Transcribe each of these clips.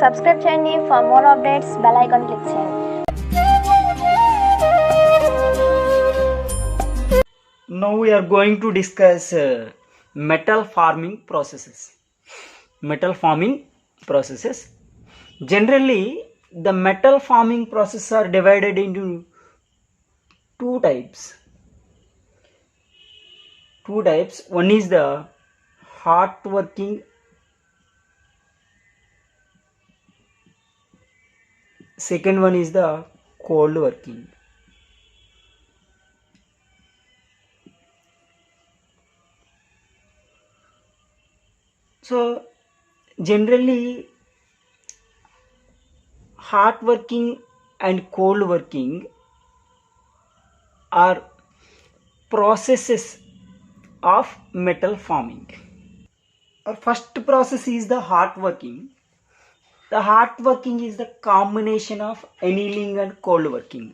Subscribe చేయండి. For more updates bell icon click చేయండి. Now we are going to discuss metal forming processes. Metal forming processes. Generally, the metal forming processes are divided into two types. One is the hot working, second one is the cold working. So generally, hot working and cold working are processes of metal forming. Our first process is the hot working. The hot working is the combination of annealing and cold working.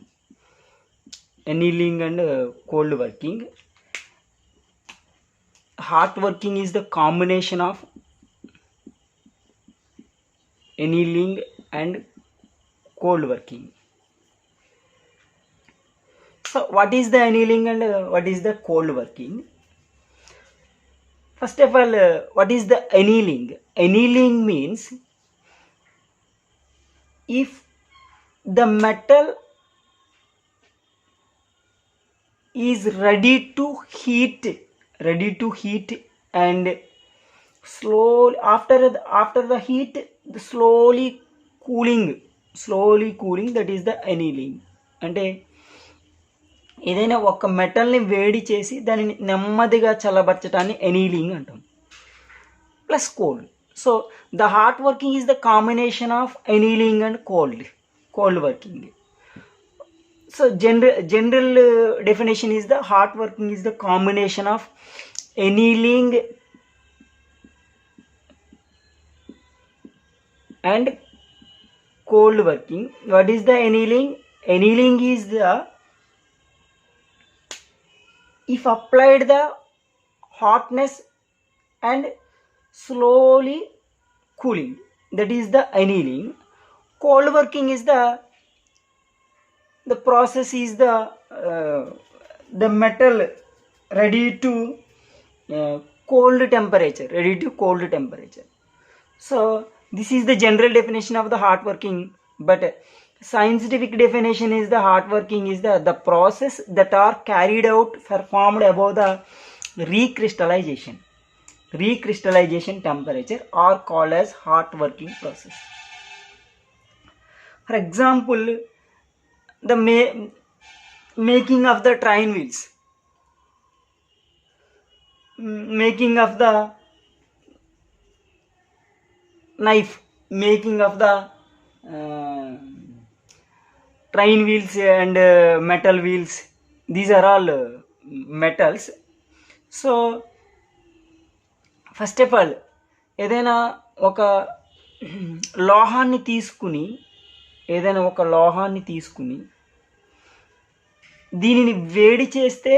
Annealing and cold working. Hot working is the combination of annealing and cold working. So what is the annealing and what is the cold working? First of all, what is the annealing? Annealing means if the metal is ready to heat and slowly after the heat, the slowly cooling, that is the annealing. అంటే ఏదైనా ఒక మెటల్ని వేడి చేసి దానిని నెమ్మదిగా చల్లబరచడాన్ని annealing అంటాం. Plus cold. So the hot working is the combination of annealing and cold working. So general definition is the hot working is the combination of annealing and cold working. What is the annealing? Annealing is the if applied the hotness and slowly cooling, that is the annealing. Cold working is the process is the metal ready to cold temperature. So this is the general definition of the hot working, but scientific definition is the hot working is the process that are carried out performed above the recrystallization temperature are called as hot working process. For example, the making of the train wheels, making of the knife, making of the train wheels and metal wheels, these are all metals. So first of all, ఏదైనా ఒక లోహాన్ని తీసుకుని దీనిని వేడి చేస్తే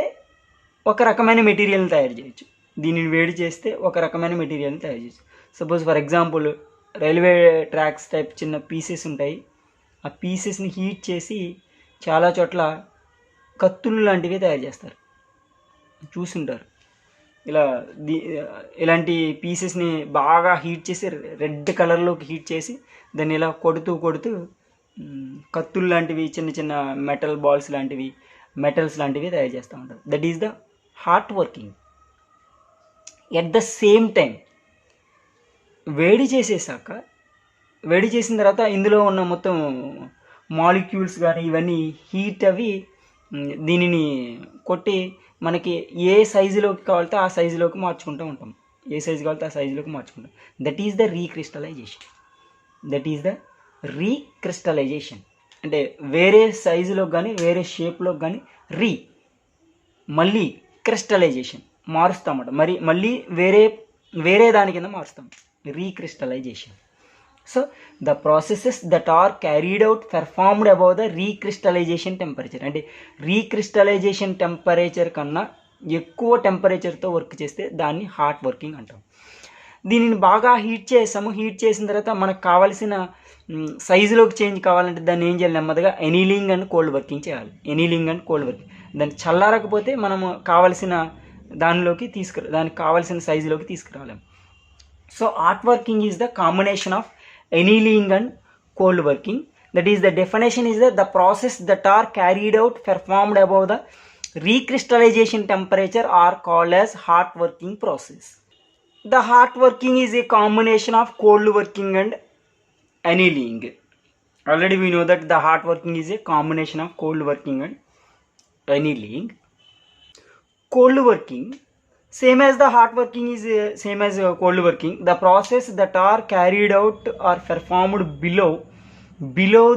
ఒక రకమైన మెటీరియల్ని తయారు చేయొచ్చు. Suppose for example railway tracks type చిన్న పీసెస్ ఉంటాయి. ఆ పీసెస్ని హీట్ చేసి చాలా చోట్ల కత్తులు లాంటివి తయారు చేస్తారు, చూసుంటారు. ఇలాంటి పీసెస్ని బాగా హీట్ చేసి రెడ్ కలర్లోకి హీట్ చేసి దాన్ని ఇలా కొడుతూ కత్తులు లాంటివి, చిన్న చిన్న మెటల్ బాల్స్ లాంటివి, మెటల్స్ లాంటివి తయారు చేస్తూ ఉంటారు. That is the hot working. At the same time వేడి చేసిన తర్వాత ఇందులో ఉన్న మొత్తం మాలిక్యూల్స్ కానీ ఇవన్నీ హీట్ అవి దీనిని కొట్టి మనకి ఏ సైజులోకి కావాలితే ఆ సైజులోకి మార్చుకుంటూ ఉంటాం. That is the recrystallization. అంటే వేరే సైజులోకి కానీ వేరే షేప్లోకి కానీ మళ్ళీ క్రిస్టలైజేషన్ మారుస్తాం అన్నమాట. మళ్ళీ వేరే దాని కింద మారుస్తాం, recrystallisation. So the processes that are carried out performed above the recrystallisation temperature. అంటే రీక్రిస్టలైజేషన్ టెంపరేచర్ కన్నా ఎక్కువ టెంపరేచర్తో వర్క్ చేస్తే దాన్ని హాట్ వర్కింగ్ అంటాం. దీనిని బాగా హీట్ చేసాము. హీట్ చేసిన తర్వాత మనకు కావాల్సిన సైజులోకి చేంజ్ కావాలంటే దాన్ని ఏం చేయాలి, నెమ్మదిగా ఎనీలింగ్ అండ్ కోల్డ్ వర్కింగ్ చేయాలి. ఎనీలింగ్ అండ్ కోల్డ్ వర్కింగ్, దాన్ని చల్లారకపోతే మనము కావాల్సిన దానికి కావాల్సిన సైజులోకి తీసుకురాలేము. So hot working is the combination of annealing and cold working. That is, the definition is that the process that are carried out performed above the recrystallization temperature are called as hot working process. The hot working is a combination of cold working and annealing. Already we know that the hot working is a combination of cold working and annealing. Cold working, same as the hot working, is same as cold working. The process that are carried out or performed below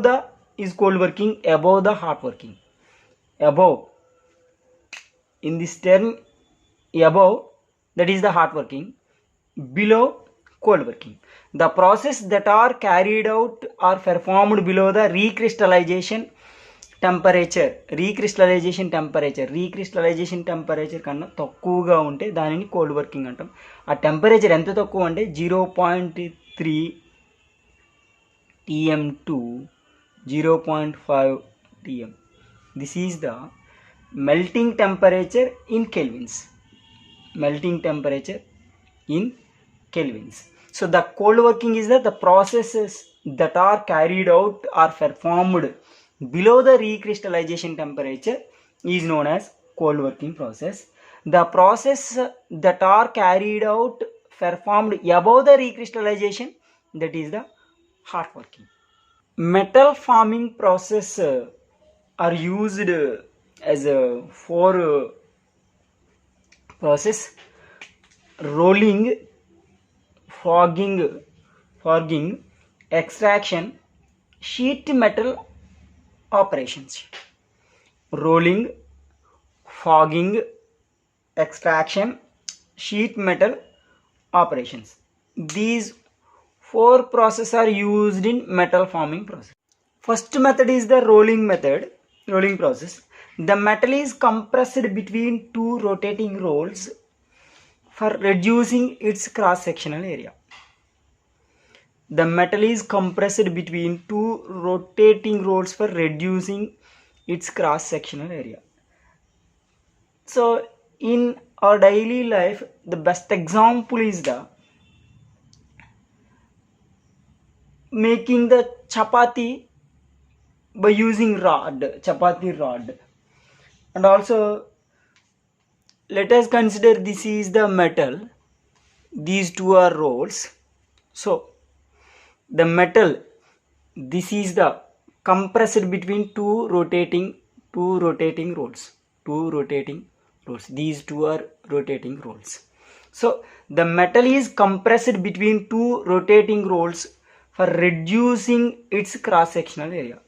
the is cold working, above the hot working. Above, in this term, above, that is the hot working, below cold working. The process that are carried out or performed below the recrystallization temperature కన్నా తక్కువగా ఉంటే దానిని cold working అంటాం. ఆ temperature ఎంత తక్కువ అంటే 0.3 TM to 0.5 TM. This is the melting temperature in kelvins. So the cold working is the processes that are carried out or performed below the recrystallization temperature is known as cold working process. The process that are carried out performed above the recrystallization, that is the hot working. Metal forming process are used as a for process: rolling, forging, extraction, sheet metal operations. Rolling, fogging, extraction, sheet metal operations. These 4 processes are used in metal forming process. First method is the rolling process. The metal is compressed between 2 rotating rolls for reducing its cross-sectional area. The metal is compressed between 2 rotating rolls for reducing its cross-sectional area. So in our daily life, the best example is the making the chapati by using chapati rod. And also, let us consider this is the metal, these 2 are rolls. So the metal, this is the compressed between 2 rotating rolls. These 2 are rotating rolls. So the metal is compressed between 2 rotating rolls for reducing its cross-sectional area.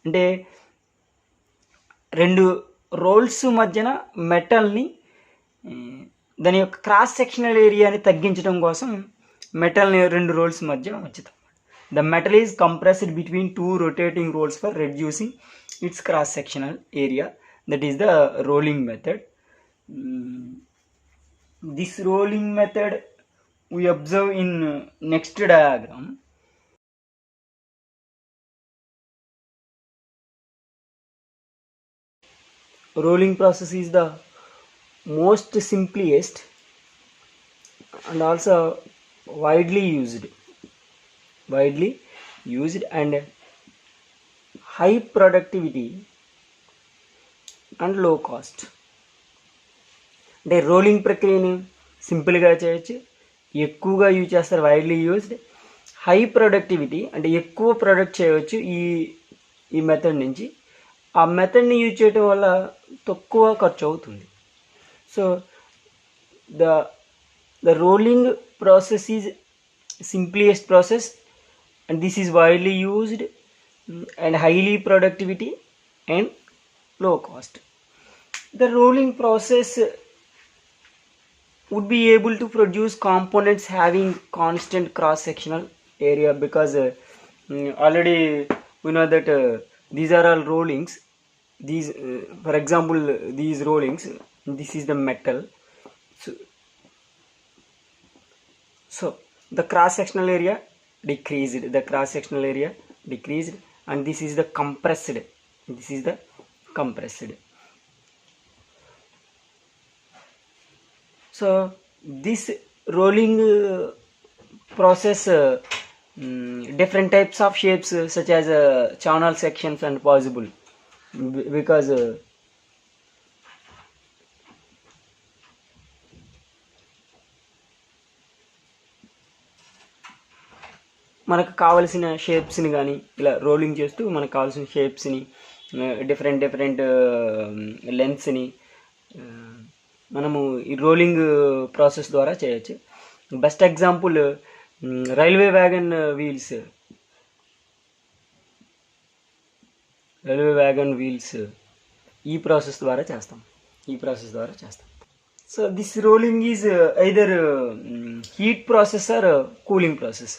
అంటే 2 roles మధ్యన మెటల్ని దాని యొక్క cross sectional ఏరియాని తగ్గించడం కోసం మెటల్ని 2 roles మధ్య ఉంచుతాం. The metal is compressed between 2 rotating rolls for reducing its cross sectional area. That is the rolling method. This rolling method we observe in next diagram. Rolling process is the most simplest and also widely used and high productivity and low cost. అంటే rolling ప్రక్రియని సింపుల్గా చేయొచ్చు, ఎక్కువగా use చేస్తారు, widely used, high productivity అంటే ఎక్కువ product చేయవచ్చు ఈ మెథడ్ నుంచి. ఆ మెథడ్ని యూజ్ చేయడం వల్ల తక్కువ ఖర్చు అవుతుంది. So the rolling process is simplest process and this is widely used and highly productivity and low cost. The rolling process would be able to produce components having constant cross sectional area because already we know that these are all rollings. These for example, these rollings, this is the metal. So the cross sectional area decreased, and this is the compressed, so this rolling process different types of shapes such as channel sections and possible, because మనకు కావాల్సిన షేప్స్ని కానీ ఇలా rolling చేస్తూ మనకు కావాల్సిన షేప్స్ని different లెన్స్ని మనము ఈ rolling process ద్వారా చేయొచ్చు. Best example railway wagon wheels ఈ ప్రాసెస్ ద్వారా చేస్తాం. So this rolling is either heat process or cooling process.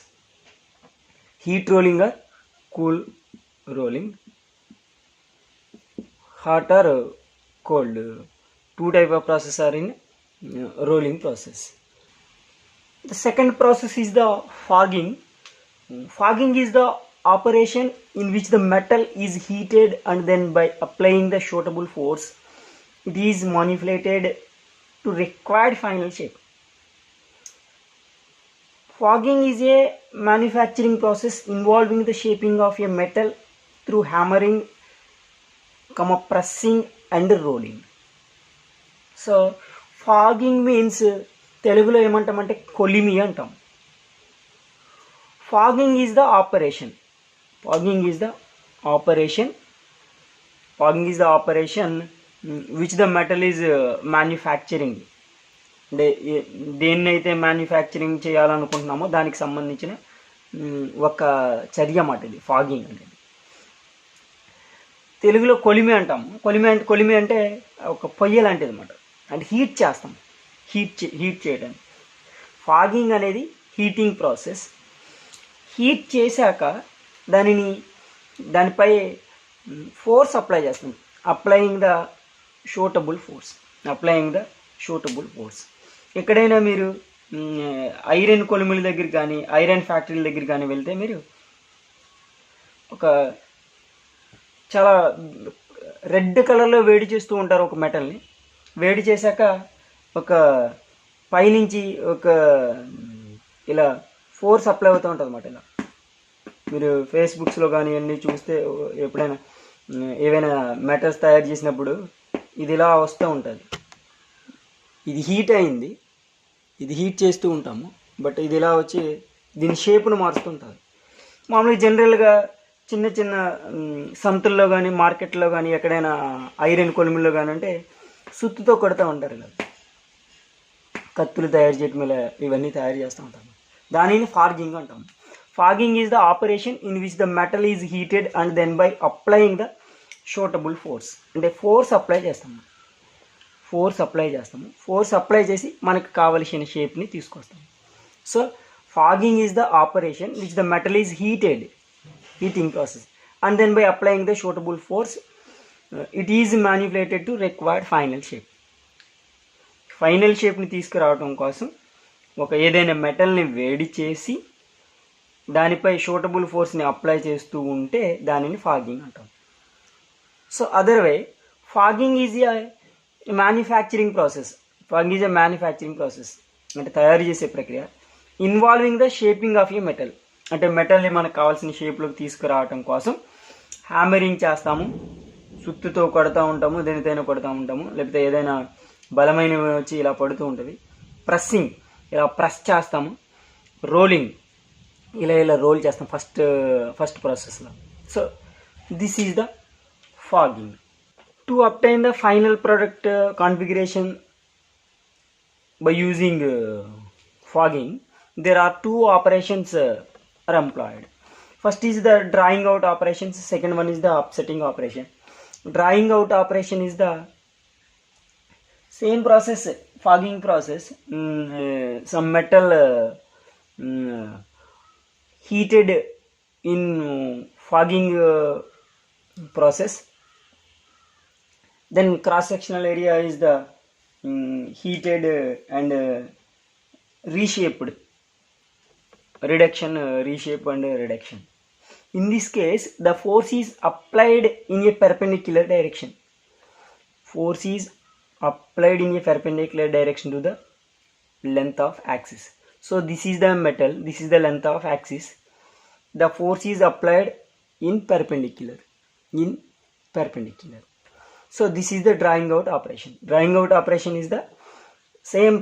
Heat rolling or cool rolling, hot or cold. Two type of process are in rolling process. The second process is the fogging. Fogging is the operation in which the metal is heated and then by applying the suitable force, it is manipulated to required final shape. Fogging is a manufacturing process involving the shaping of a metal through hammering, pressing and rolling. So fogging means తెలుగులో ఏమంటామంటే కొలిమి అంటాం. Fogging is the operation which the metal is manufacturing. అంటే దేన్నైతే manufacturing చేయాలనుకుంటున్నామో దానికి సంబంధించిన ఒక చర్య అన్నమాట ఇది ఫాగింగ్ అనేది. తెలుగులో కొలిమి అంటాము. కొలిమి అంటే ఒక పొయ్యి లాంటిది అన్నమాట. అంటే హీట్ చేస్తాం, హీట్ చేయడానికి. ఫాగింగ్ అనేది హీటింగ్ ప్రాసెస్. హీట్ చేశాక దానిపై ఫోర్స్ అప్లై చేస్తాం. Applying the suitable force. ఎక్కడైనా మీరు ఐరన్ కొలిమిల దగ్గర కానీ ఐరన్ ఫ్యాక్టరీల దగ్గర కానీ వెళ్తే మీరు ఒక చాలా రెడ్ కలర్లో వేడి చేస్తూ ఉంటారు ఒక మెటల్ని. వేడి చేశాక ఒక పైనుంచి ఒక ఇలా ఫోర్స్ అప్లై అవుతూ ఉంటుంది అన్నమాట. ఇలా మీరు ఫేస్బుక్స్లో కానీ అన్నీ చూస్తే ఎప్పుడైనా ఏవైనా మెటల్స్ తయారు చేసినప్పుడు ఇది ఇలా వస్తూ ఉంటుంది. ఇది హీట్ అయింది, ఇది హీట్ చేస్తూ ఉంటాము, బట్ ఇది ఇలా వచ్చి దీని షేప్ను మారుస్తుంటుంది. మామూలుగా జనరల్గా చిన్న సంతుల్లో కానీ మార్కెట్లో కానీ ఎక్కడైనా ఐరన్ కొలిమిల్లో కానీ అంటే సుత్తుతో కొడుతూ ఉంటారు. ఇలా కత్తులు తయారు చేయటం ఇలా ఇవన్నీ తయారు చేస్తూ ఉంటాము. దానిని ఫాగింగ్ అంటాము. Forging is the operation in which the metal is heated and then by applying the suitable force. అంటే ఫోర్స్ అప్లై చేస్తాము. ఫోర్స్ అప్లై చేసి మనకు కావలసిన షేప్ని తీసుకొస్తాము. So forging is the operation which the metal is heating process and then by applying the suitable force it is manipulated to required final షేప్ని తీసుకురావడం కోసం ఏదైనా మెటల్ని వేడి చేసి దానిపై షూటబుల్ ఫోర్స్ని అప్లై చేస్తూ ఉంటే దానిని ఫాగింగ్ అంటాం. So other way fogging is a manufacturing process అంటే తయారు చేసే ప్రక్రియ involving the shaping of A metal. అంటే మెటల్ని మనకు కావాల్సిన షేప్లోకి తీసుకురావటం కోసం హ్యామరింగ్ చేస్తాము, సుత్తుతో కొడుతూ ఉంటాము, దేనితోనైనా కొడుతూ ఉంటాము, లేకపోతే ఏదైనా బలమైనవి వచ్చి ఇలా పడుతూ ఉంటుంది. ప్రెస్సింగ్, ఇలా ప్రెస్ చేస్తాము. రోలింగ్, ఇలా రోల్ చేస్తాం ఫస్ట్ ప్రాసెస్లో. So this is the fogging. To obtain the final product configuration by using fogging, there are two operations are employed. First is the drying out operations, second one is the upsetting operation. Drying out operation is the same process, fogging process. Some metal heated in fogging process. Then cross sectional area is the heated and reshaped reduction, reshape and reduction. In this case, the force is applied in a perpendicular direction. Force is applied in a perpendicular direction to the length of axis. So this is the metal, this is the length of axis. The force is applied in perpendicular. So this is the drawing out operation. Drawing out operation is the same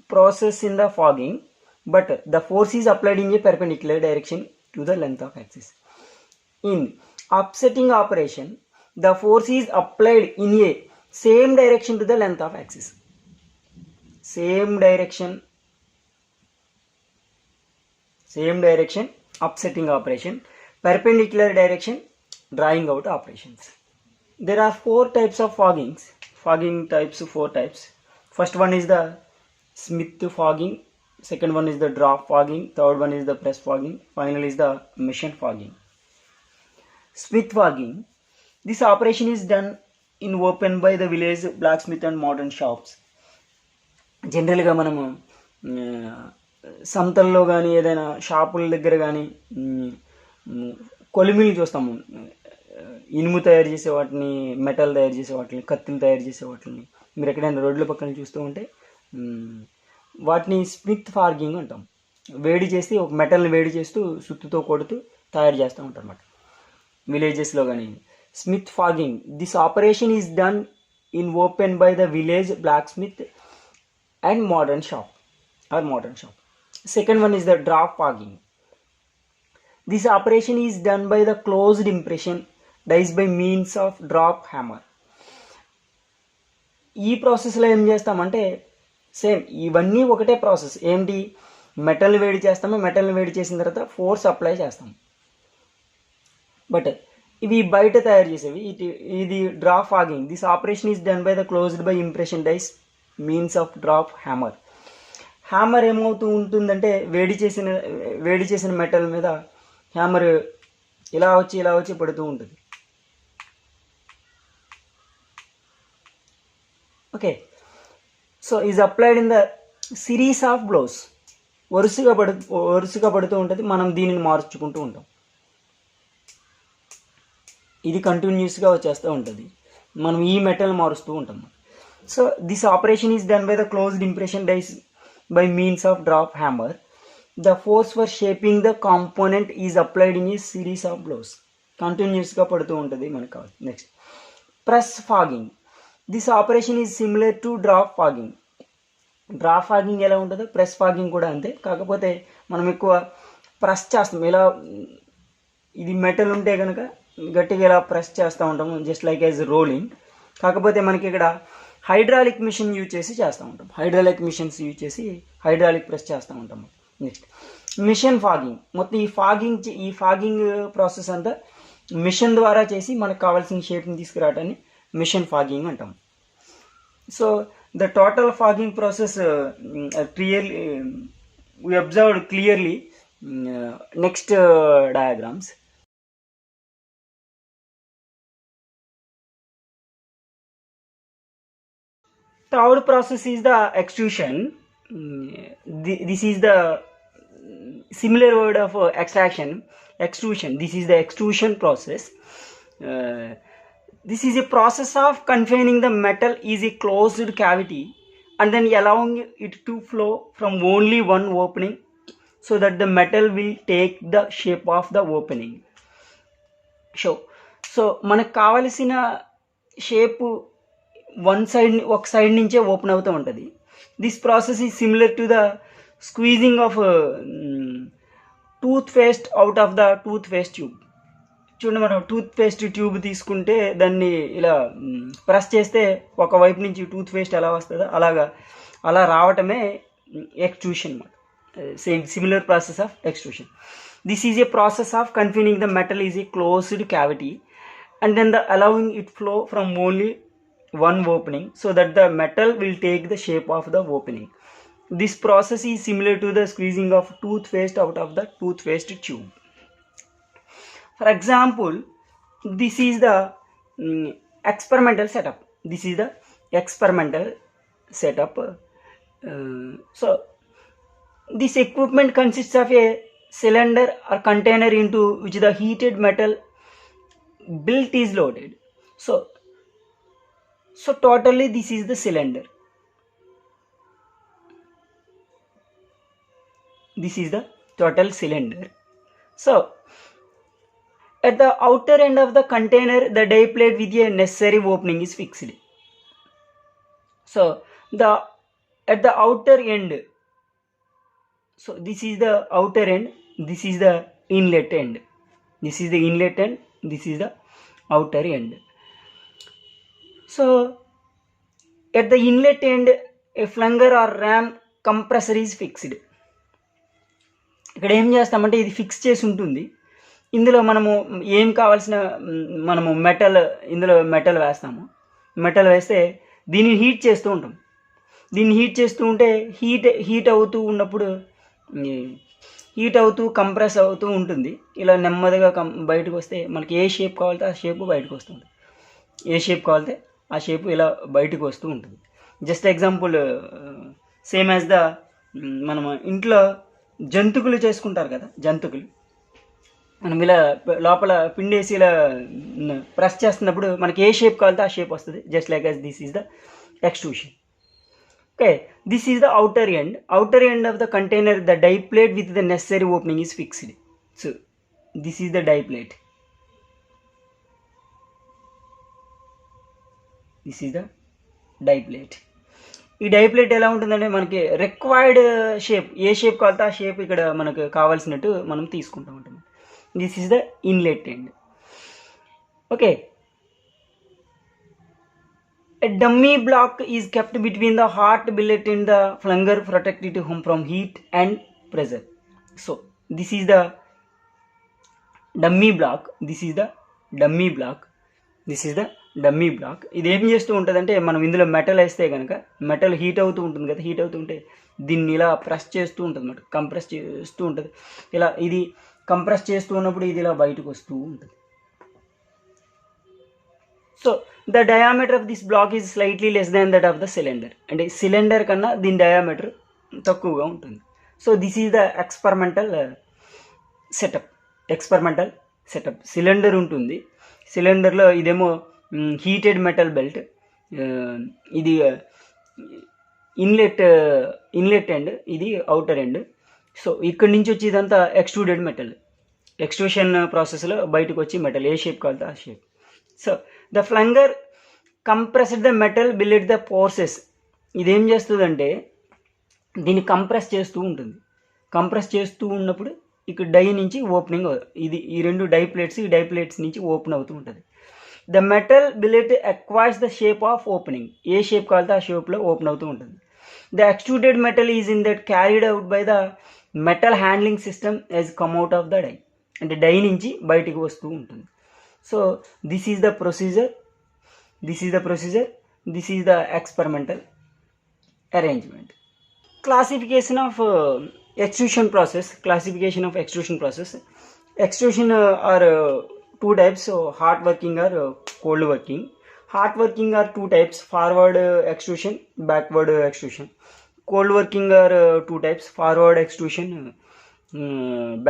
process in the fogging, but the force is applied in a perpendicular direction to the length of axis. In offsetting operation, the force is applied in a same direction to the length of axis. Same direction, offsetting operation. Perpendicular direction, drawing out operations. There are 4 types of foggings. Fogging types, 4 types. First one is the Smith fogging. Second one is the drop fogging. Third one is the press fogging. Final is the machine fogging. Smith fogging. This operation is done in open by the village blacksmith and modern shops. జనరల్గా మనము సంతల్లో కానీ ఏదైనా షాపుల దగ్గర కానీ కొలిమిలు చూస్తాము. ఇనుము తయారు చేసే వాటిని, మెటల్ తయారు చేసే వాటిని, కత్తులు తయారు చేసే వాటిని మీరు ఎక్కడైనా రోడ్ల పక్కన చూస్తూ ఉంటే వాటిని స్మిత్ ఫాగింగ్ అంటాం. వేడి చేసి ఒక మెటల్ని వేడి చేస్తూ సుత్తుతో కొడుతూ తయారు చేస్తూ ఉంటారు అన్నమాట విలేజెస్లో కానీ. Smith forging. This operation is done in open by the village blacksmith and modern shop. Second one is the drop fogging. This operation is done by the closed impression dies by means of drop hammer. ఈ ప్రాసెస్లో ఏం చేస్తామంటే same ఇవన్నీ ఒకటే process. ఏంటి, మెటల్ని వేడి చేస్తాము, మెటల్ని వేడి చేసిన తర్వాత ఫోర్స్ అప్లై చేస్తాము. బట్ ఇవి బయట తయారు చేసేవి. ఇది drop forging. This operation is done by the closed by impression dies means of drop hammer. Hammer ఏమవుతూ ఉంటుందంటే వేడి చేసిన మెటల్ మీద హ్యామర్ ఇలా వచ్చి పడుతూ ఉంటుంది. Okay. So is applied in the series of blows. వరుసగా పడుతూ ఉంటుంది. మనం దీనిని మార్చుకుంటూ ఉంటాం. ఇది కంటిన్యూస్గా వచ్చేస్తూ ఉంటుంది. మనం ఈ మెటల్ మారుస్తూ ఉంటాం. So this operation is done by the closed impression dies by means of drop hammer. The force for shaping the component is applied in a series of blows. కంటిన్యూస్గా పడుతూ ఉంటుంది మనకు కావాలి. Next press forging. This operation is similar to drop forging. Drop forging ఎలా ఉంటుందో press fogging కూడా అంతే. కాకపోతే మనం ఎక్కువ ప్రెస్ చేస్తాం. ఇలా ఇది మెటల్ ఉంటే కనుక గట్టిగా ఇలా ప్రెస్ చేస్తూ ఉంటాము, జస్ట్ లైక్ యాజ్ రోలింగ్. కాకపోతే మనకి ఇక్కడ హైడ్రాలిక్ మిషన్ యూజ్ చేసి చేస్తూ ఉంటాం. హైడ్రాలిక్ మిషన్స్ యూజ్ చేసి హైడ్రాలిక్ ప్రెస్ చేస్తూ ఉంటాము. Next machine forging. మొత్తం ఈ ఫాగింగ్ ప్రాసెస్ అంతా మిషన్ ద్వారా చేసి మనకు కావాల్సిన షేప్ని తీసుకురావడాన్ని మిషన్ ఫాగింగ్ అంటాం. So the total fogging process clearly we observed clearly next diagrams. Third process is the extrusion. This is the similar word of extraction, extrusion. This is the extrusion process. This is a process of confining the metal is a closed cavity and then allowing it to flow from only one opening so that the metal will take the shape of the opening. So మనకు కావలసిన shape ఒక side నుంచే open అవుతూ ఉంటుంది. This process is similar to the squeezing of toothpaste out of the toothpaste tube. చూడండి, మనం tooth paste tube తీసుకుంటే దాన్ని ఇలా ప్రెస్ చేస్తే ఒకవైపు నుంచి టూత్ పేస్ట్ ఎలా వస్తుందో అలా రావటమే ఎక్స్ట్రూషన్ అన్నమాట. Similar process of extrusion. This is a process of confining the metal is a closed cavity and then the allowing it flow from only one opening so that the metal will take the shape of the opening. This process is similar to the squeezing of toothpaste out of the toothpaste tube. For example, this is the experimental setup. This is the experimental setup. So this equipment consists of a cylinder or container into which the heated metal billet is loaded. So totally this is the cylinder. This is the total cylinder. So at the outer end of the container, the die plate with a necessary opening is fixed. So at the outer end, so this is the outer end, this is the inlet end. This is the inlet end, this is the outer end. So at the inlet end, a flanger or ram compressor is fixed. ఇక్కడ ఏం చేస్తామంటే ఇది fix చేసి ఉంటుంది. ఇందులో మనము ఏం కావాల్సిన మనము ఇందులో మెటల్ వేస్తాము. మెటల్ వేస్తే దీన్ని హీట్ చేస్తూ ఉంటాం. దీన్ని హీట్ చేస్తూ ఉంటే హీట్ అవుతూ ఉన్నప్పుడు హీట్ అవుతూ కంప్రెస్ అవుతూ ఉంటుంది. ఇలా నెమ్మదిగా బయటకు వస్తే మనకి ఏ షేప్ కావాలితే ఆ షేప్ బయటకు వస్తుంది. ఏ షేప్ కావాలితే ఆ షేప్ ఇలా బయటకు వస్తూ ఉంటుంది. Just example same as the మనం ఇంట్లో జంతుకులు చేసుకుంటారు కదా, జంతుకులు మనం ఇలా లోపల పిండేసి ఇలా ప్రెస్ చేస్తున్నప్పుడు మనకి ఏ షేప్ కావాలితే ఆ షేప్ వస్తుంది. Just like as this is the extrusion. Okay, this is the outer end. Outer end of the container, the die plate with the necessary opening is fixed. So this is the die plate. This is the die plate. ఈ die plate ఎలా ఉంటుందంటే మనకి required shape, ఏ shape కావాలితే ఆ shape ఇక్కడ మనకు కావాల్సినట్టు మనం తీసుకుంటూ ఉంటాం. This is the inlet end. Okay, a dummy block is kept between the hot billet and the flanger, protected from heat and pressure. So this is the dummy block. This is the dummy block. This is the dummy block. ఇది ఏం చేస్తూ ఉంటుందంటే మనం ఇందులో metal వేస్తే కనుక metal heat అవుతూ ఉంటుంది కదా, హీట్ అవుతూ ఉంటే దీన్ని ఇలా ప్రెస్ చేస్తూ ఉంటుంది అన్నమాట, కంప్రెస్ చేస్తూ ఉంటుంది. ఇలా ఇది కంప్రెస్ చేస్తూ ఉన్నప్పుడు ఇది ఇలా బయటకు వస్తూ ఉంటుంది. So the diameter of this block is slightly less than that of the cylinder. అంటే సిలిండర్ కన్నా దీని డయామీటర్ తక్కువగా ఉంటుంది. So this is the experimental setup. Experimental setup cylinder ఉంటుంది. సిలిండర్లో ఇదేమో హీటెడ్ మెటల్ బెల్ట్, ఇది ఇన్లెట్ ఎండ్, ఇది అవుటర్ ఎండ్. సో ఇక్కడి నుంచి వచ్చి ఇదంతా ఎక్స్ట్రూడెడ్ మెటల్. ఎక్స్ట్రూషన్ ప్రాసెస్లో బయటకు వచ్చి మెటల్ ఏ షేప్ కావాలితే ఆ shape. So the plunger compressed the metal billet the forces. ఇదేం చేస్తుందంటే దీన్ని కంప్రెస్ చేస్తూ ఉంటుంది. కంప్రెస్ చేస్తూ ఉన్నప్పుడు ఇక్కడ డై నుంచి ఓపెనింగ్, ఇది ఈ రెండు డై ప్లేట్స్, ఈ డై ప్లేట్స్ నుంచి ఓపెన్ అవుతూ ఉంటుంది. The metal billet acquires the shape of opening. ఏ షేప్ కావాలితే ఆ షేప్లో ఓపెన్ అవుతూ ఉంటుంది. The extruded metal is in that carried out by the metal handling system as come out of the die. అంటే డై నుంచి బయటికి వస్తూ ఉంటుంది. So this is the procedure. This is the experimental arrangement. Classification of extrusion process. Extrusion are two types, so hot working or cold working. Hot working are two types, forward extrusion, backward extrusion. Cold working are two types, forward extrusion,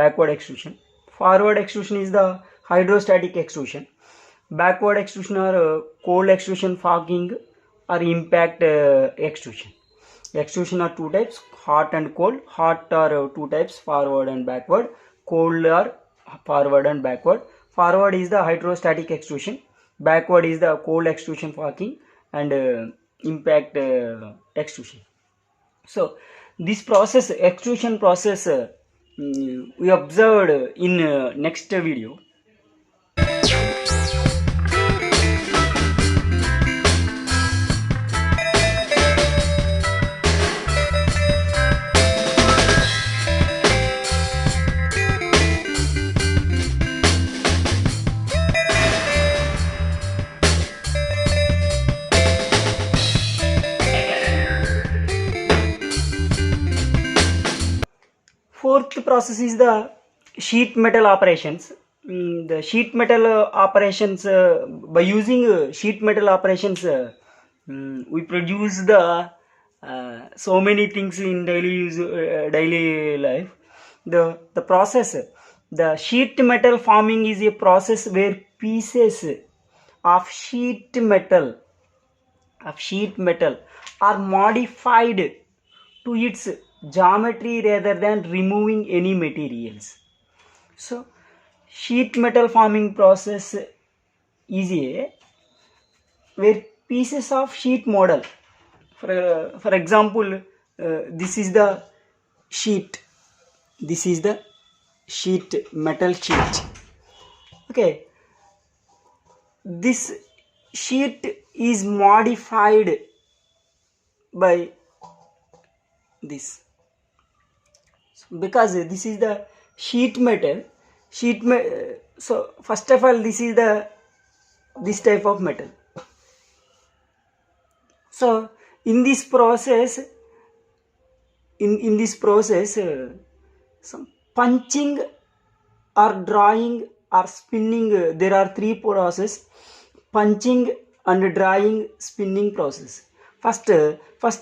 backward extrusion. Forward extrusion is the hydrostatic extrusion. Backward extrusion or cold extrusion, fogging or impact extrusion. Extrusion are two types, hot and cold. Hot are two types, forward and backward. Cold are forward and backward. Forward is the hydrostatic extrusion. Backward is the cold extrusion, fogging and impact extrusion. So this process, extrusion process, we observed in next video. Fourth process is the sheet metal operations. The sheet metal operations, by using sheet metal operations, we produce the so many things in daily use, daily life. The process, the sheet metal forming is a process where pieces of sheet metal are modified to its geometry rather than removing any materials. So sheet metal forming process is a where pieces of sheet model, for example, this is the sheet, this is the sheet, metal sheet. Okay, this sheet is modified by this. Because this is the sheet metal, so first of all this is the this type of metal. So in this process, in this process, some punching or drawing or spinning, there are three processes: punching and drawing, spinning process. First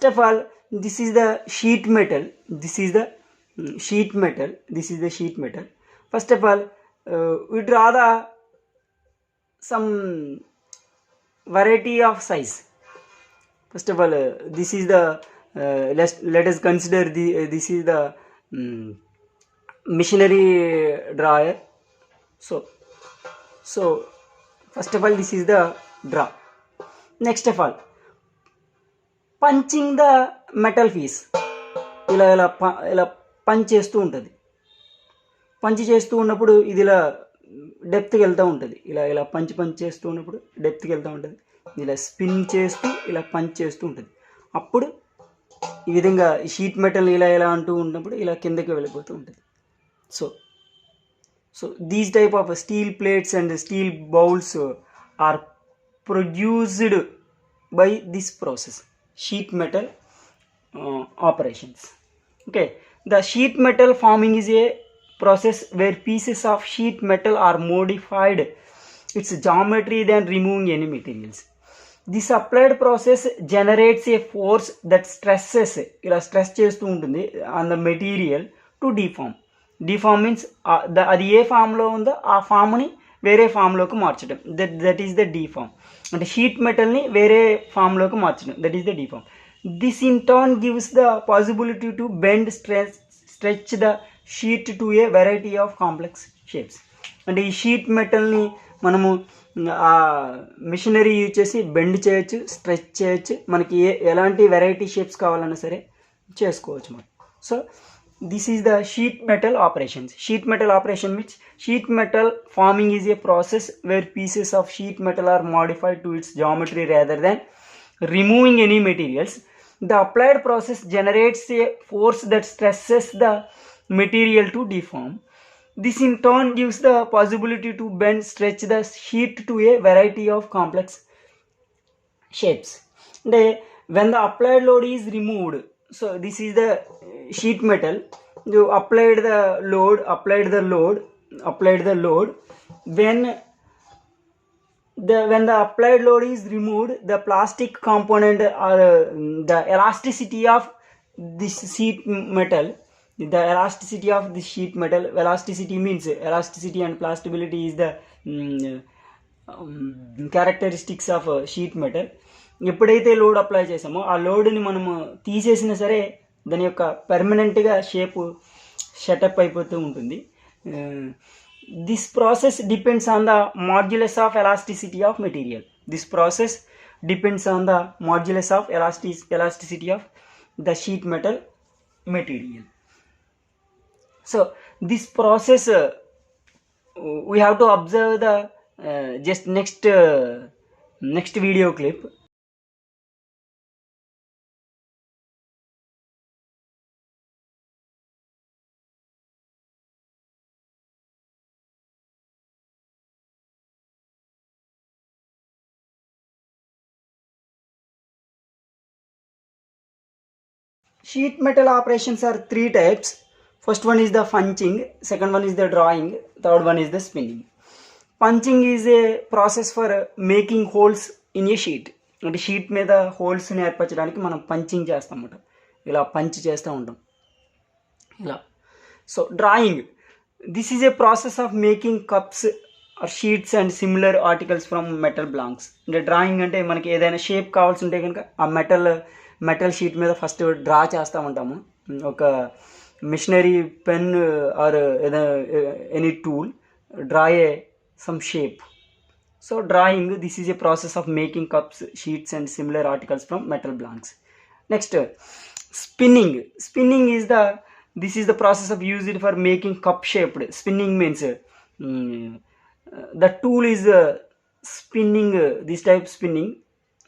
of all, this is the sheet metal, this is the sheet metal, this is the sheet metal. First of all, we draw the some variety of size. First of all, this is the let us consider the this is the machinery drawer. So first of all, this is the draw. Next of all, punching the metal piece. ఇలా ఇలా ఇలా punch చేస్తూ ఉంటుంది. Punch చేస్తూ ఉన్నప్పుడు ఇది ఇలా డెప్త్కి వెళ్తూ ఉంటుంది. ఇలా ఇలా పంచ్ చేస్తూ ఉన్నప్పుడు డెప్త్కి వెళ్తూ ఉంటుంది. ఇలా స్పిన్ చేస్తూ ఇలా పంచ్ చేస్తూ ఉంటుంది. అప్పుడు ఈ విధంగా షీట్ మెటల్ ఇలా ఇలా అంటూ ఉన్నప్పుడు ఇలా కిందకి వెళ్ళిపోతూ ఉంటుంది. So these type of steel plates and steel bowls are produced by this process, sheet metal operations. Okay, the sheet metal forming is a process where pieces of sheet metal are modified its geometry than removing any materials. This applied process generates a force that stresses, ila stress chestu untundi on the material to deform. Deform means అది ఏ ఫామ్లో ఉందో ఆ ఫామ్ని వేరే ఫామ్లోకి మార్చడం, that is the DPharm. అంటే sheet మెటల్ని వేరే ఫామ్లోకి మార్చడం, that is the DPharm. This in turn gives the possibility to bend, stretch the sheet to A variety of complex shapes. అంటే ఈ షీట్ మెటల్ని మనము ఆ మిషనరీ యూజ్ చేసి బెండ్ చేయొచ్చు, స్ట్రెచ్ చేయొచ్చు, మనకి ఎలాంటి వెరైటీ షేప్స్ కావాలన్నా సరే చేసుకోవచ్చు మనం. So this is the sheet metal operations. Sheet metal operation means sheet metal forming is a process where pieces of sheet metal are modified to its geometry rather than removing any materials. The applied process generates a force that stresses the material to deform. This in turn gives the possibility to bend, stretch the sheet to a variety of complex shapes. When the applied load is removed, so this is the sheet metal, you applied the load, when the applied load is removed, the plastic component or the elasticity of this sheet metal, the elasticity of this sheet metal, elasticity means elasticity and plastability is the characteristics of sheet metal. ఎప్పుడైతే load apply చేసామో ఆ లోడ్ని మనము తీసేసినా సరే దాని యొక్క పర్మనెంట్గా shape shut up అయిపోతూ ఉంటుంది. This process depends on the modulus of elasticity of material. This process depends on the modulus of elasticity of the sheet metal material. So this process we have to observe the just next video clip. Sheet metal operations are three types. First one is the punching, second one is the drawing, third one is the spinning. Punching is a process for making holes in a sheet. అంటే sheet మీద హోల్స్ని ఏర్పరచడానికి మనం punching చేస్తాం అన్నమాట. ఇలా punch చేస్తూ ఉంటాం ఇలా. So drawing, this is a process of making cups or sheets and similar articles from metal blanks. అంటే డ్రాయింగ్ అంటే మనకి ఏదైనా షేప్ కావాల్సి ఉంటే కనుక ఆ మెటల్ షీట్ మీద ఫస్ట్ డ్రా చేస్తూ ఉంటాము. ఒక machinery pen or any tool draw a some shape. So drawing, this is a process of making cups, sheets and similar articles from metal blanks. Next, spinning. Spinning is the process of used for making cup shaped. Spinning means the tool is spinning, this type spinning.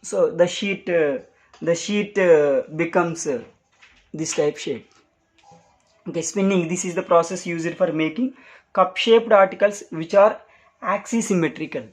So the sheet becomes this type shape. Okay, spinning, this is the process used for making cup shaped articles which are axisymmetrical.